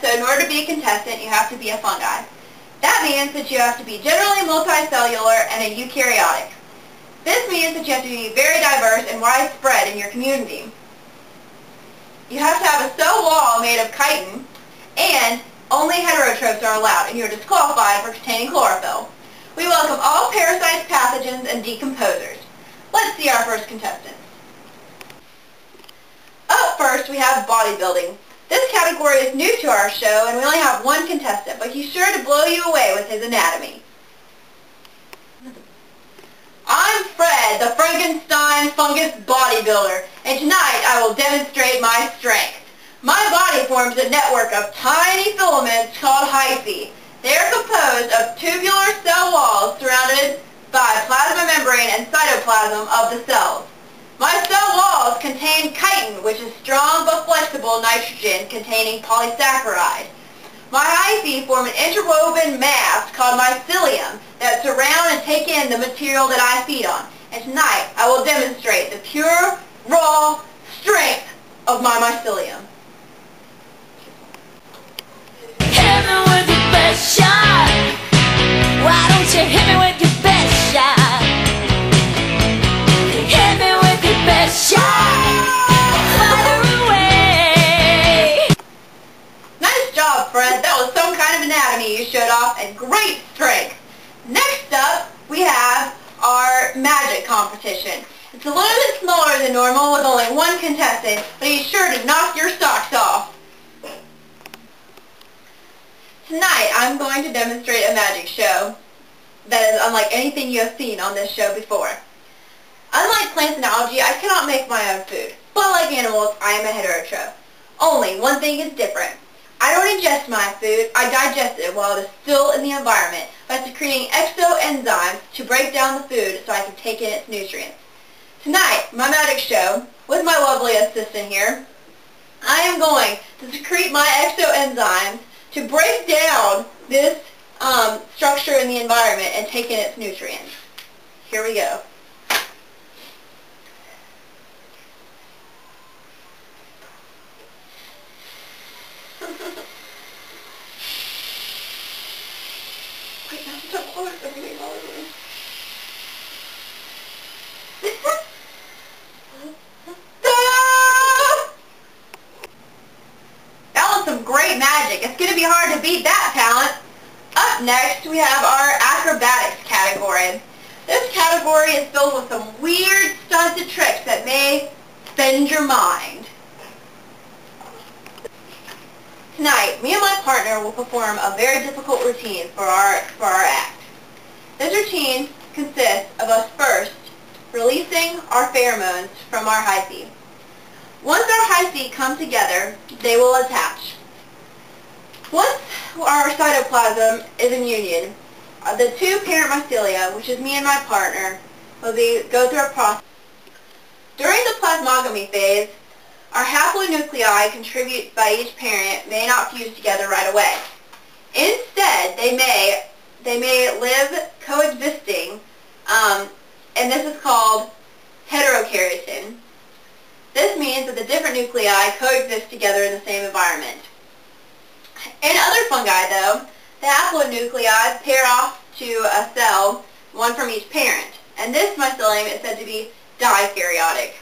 so in order to be a contestant, you have to be a fungi. That means that you have to be generally multicellular and a eukaryotic. This means that you have to be very diverse and widespread in your community. You have to have a cell wall made of chitin, and only heterotrophs are allowed, and you're disqualified for containing chlorophyll. We welcome all parasites, pathogens, and decomposers. Let's see our first contestants. Up first, we have bodybuilding. This category is new to our show, and we only have one contestant, but he's sure to blow you away with his anatomy. I'm Fred, the Frankenstein fungus bodybuilder, and tonight I will demonstrate my strength. My body forms a network of tiny filaments called hyphae. They are composed of tubular cell walls surrounded by plasma membrane and cytoplasm of the cells. My cell walls contain chitin, which is strong but flexible nitrogen containing polysaccharide. My hyphae form an interwoven mass called mycelium that surround and take in the material that I feed on. And tonight I will demonstrate the pure, raw strength of my mycelium. Hit me with your best shot. Why don't you hit me with your best shot? Hit me with your best shot. Fire away. Nice job, Fred. That was some kind of anatomy you showed off, and great strength. Next up, we have our magic competition. It's a little bit smaller than normal with only one contestant, but he's sure to knock your socks off. Tonight, I'm going to demonstrate a magic show that is unlike anything you have seen on this show before. Unlike plants and algae, I cannot make my own food, but like animals, I am a heterotroph. Only one thing is different. I don't ingest my food, I digest it while it is still in the environment by secreting exoenzymes to break down the food so I can take in its nutrients. Tonight, my magic show, with my lovely assistant here, I am going to secrete my exoenzymes to break down this structure in the environment and take in its nutrients. Here we go. Wait, that's so close. I'm getting all over it. That was some great magic. It's going to be hard to beat that talent. Up next, we have our acrobatics category. This category is filled with some weird stunted tricks that may bend your mind. Tonight, me and my partner will perform a very difficult routine for our act. This routine consists of us first releasing our pheromones from our hyphae. Once our hyphae come together, they will attach. Once our cytoplasm is in union, the two parent mycelia, which is me and my partner, will go through a process. During the plasmogamy phase, our haplonuclei contributed by each parent may not fuse together right away. Instead, they may live coexisting, and this is called heterokaryotin. This means that the different nuclei coexist together in the same environment. In other fungi, though, the haplonuclei pair off to a cell, one from each parent, and this mycelium is said to be dikaryotic.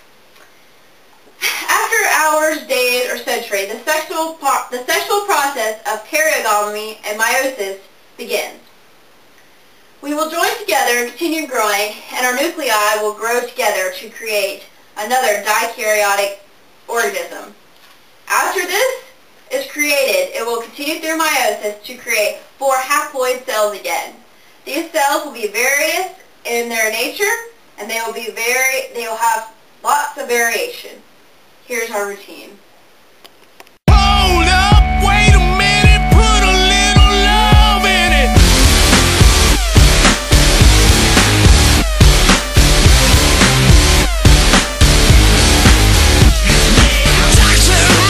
After hours, days, or centuries, the sexual process of karyogamy and meiosis begins. We will join together and continue growing, and our nuclei will grow together to create another dikaryotic organism. After this is created, it will continue through meiosis to create 4 haploid cells again. These cells will be various in their nature, and they will have lots of variation. Here's our routine. Hold up, wait a minute, put a little love in it.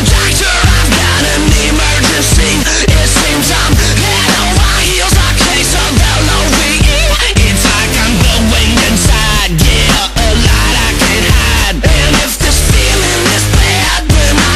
Doctor, I've got an emergency. It seems I'm head over heels, a case of LOVE. It's like I'm going inside, yeah, a light I can't hide. And if this feeling is bad, then I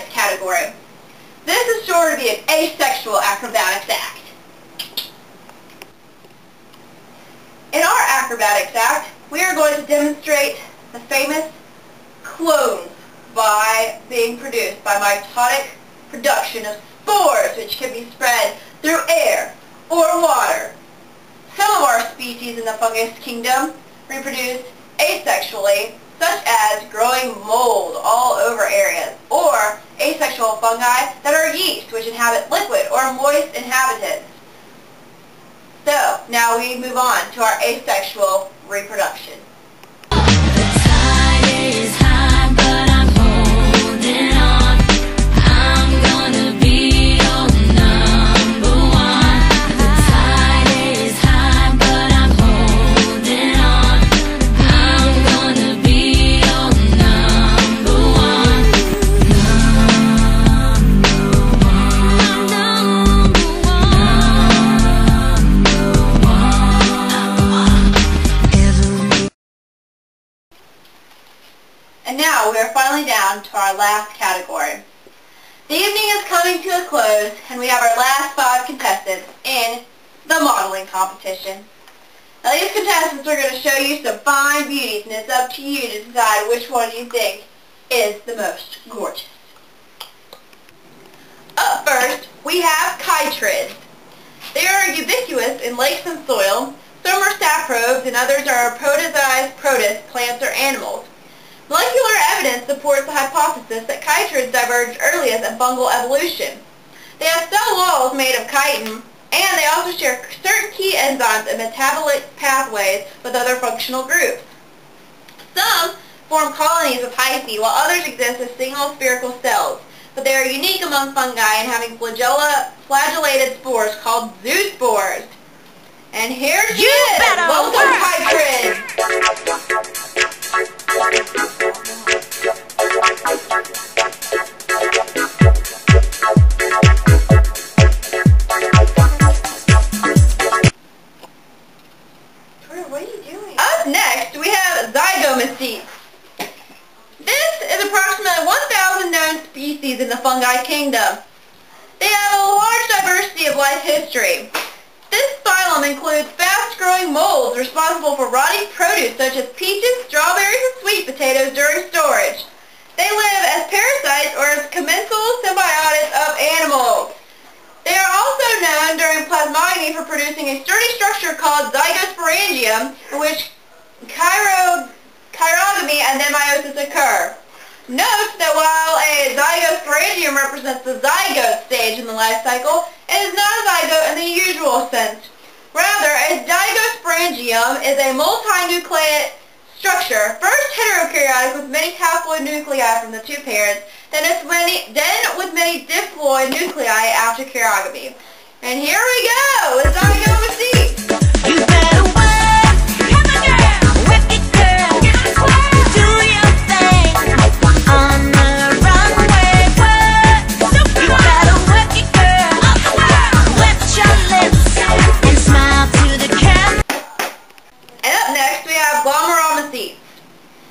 acrobatics category. This is sure to be an asexual acrobatics act. In our acrobatics act, we are going to demonstrate the famous clones by being produced by mitotic production of spores, which can be spread through air or water. Some of our species in the fungus kingdom reproduce asexually, such as growing mold all over areas, or asexual fungi that are yeast, which inhabit liquid or moist inhabitants. So, now we move on to our asexual reproduction. And now we are finally down to our last category. The evening is coming to a close, and we have our last 5 contestants in the modeling competition. Now these contestants are going to show you some fine beauties, and it's up to you to decide which one you think is the most gorgeous. Up first, we have chytrids. They are ubiquitous in lakes and soil. Some are saprobes, and others are protozized protists, plants or animals. Molecular evidence supports the hypothesis that chytrids diverged earliest in fungal evolution. They have cell walls made of chitin, and they also share certain key enzymes and metabolic pathways with other functional groups. Some form colonies of hyphae, while others exist as single spherical cells, but they are unique among fungi in having flagellated spores called zoospores. And here she is! Welcome, chytrids! What are you doing? Up next, we have zygomycetes. This is approximately 1,000 known species in the fungi kingdom. They have a large diversity of life history. This phylum includes fast-growing molds responsible for rotting produce such as peaches, strawberries, and sweet potatoes during storage. They live as parasites or as commensal symbiotes of animals. They are also known during plasmogamy for producing a sturdy structure called zygosporangium, in which chirogamy and then meiosis occur. Note that while a zygosporangium represents the zygote stage in the life cycle, it is not a zygote in the usual sense. Rather, a zygosporangium is a multinucleate structure, first heterokaryotic with many haploid nuclei from the 2 parents, then with many diploid nuclei after chirogamy. And here we go with zygomycetes. You better work, come on girl, work it girl, do your thing on the runway, work. You better work it girl, wet your lips and smile to the camera. And up next we have glomeromycetes.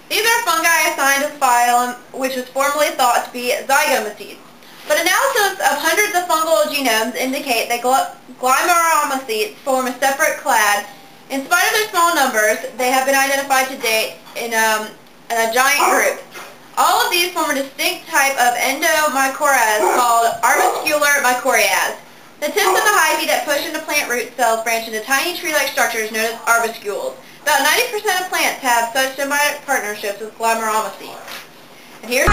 These are fungi assigned to the phylum, which was formerly thought to be zygomycetes. But analysis of hundreds of fungal genomes indicate that glomeromycetes form a separate clade. In spite of their small numbers, they have been identified to date in a giant group. All of these form a distinct type of endomycorrhiza called arbuscular mycorrhizae. The tips of the hyphae that push into plant root cells branch into tiny tree-like structures known as arbuscules. About 90% of plants have such symbiotic partnerships with glomeromycetes. And here's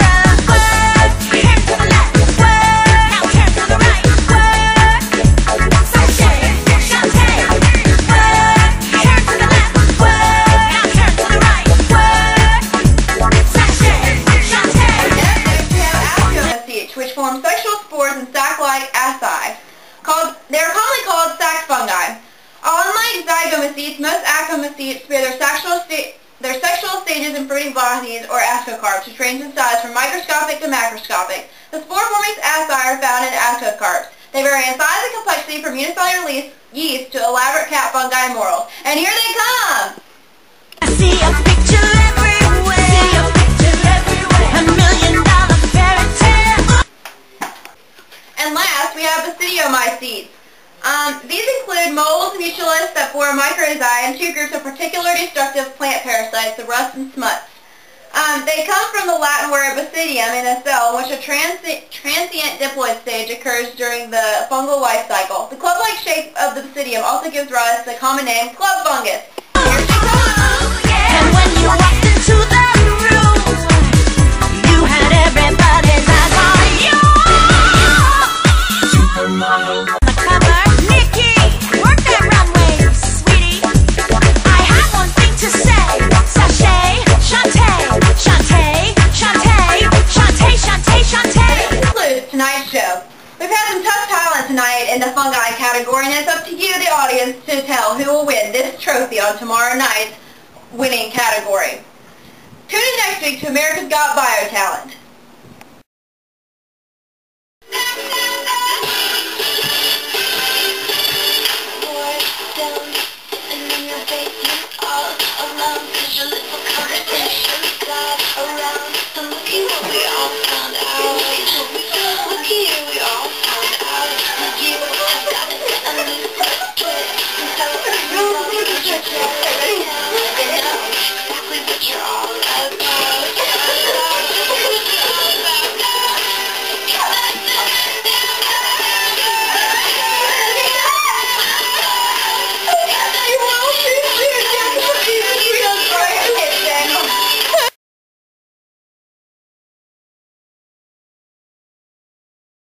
which form sexual spores and sac-like asci. They are commonly called sac fungi. Unlike zygomycetes, most actomycetes spare their sexual stages in fruiting bodies or ascocarps, which range in size from microscopic to macroscopic. The spore-forming asci are found in ascocarps. They vary in size and complexity from unicellular yeast to elaborate cat fungi and morels. And here they come! I see a picture everywhere, $1 million fairy tale. we have basidiomycetes. These include moles, mutualists that form mycorrhizae, and two groups of particularly destructive plant parasites, the rust and smuts. They come from the Latin word basidium in a cell in which a transient diploid stage occurs during the fungal life cycle. The club-like shape of the basidium also gives rise to the common name club fungus. Here she comes! And when you walked into the room, you had everybody's eyes on you. Supermodel. The cover, Nikki, work that runway, sweetie. I have one thing to say. Sachet, Shantae, Shantae, Shantae, Shantae, Shantae, Shantae. This concludes tonight's show. We've had some tough talent tonight in the fungi category, and it's up to you, the audience, to tell who will win this trophy on tomorrow night's winning category. Tune in next week to America's Got Bio Talent. Around, so looking what we all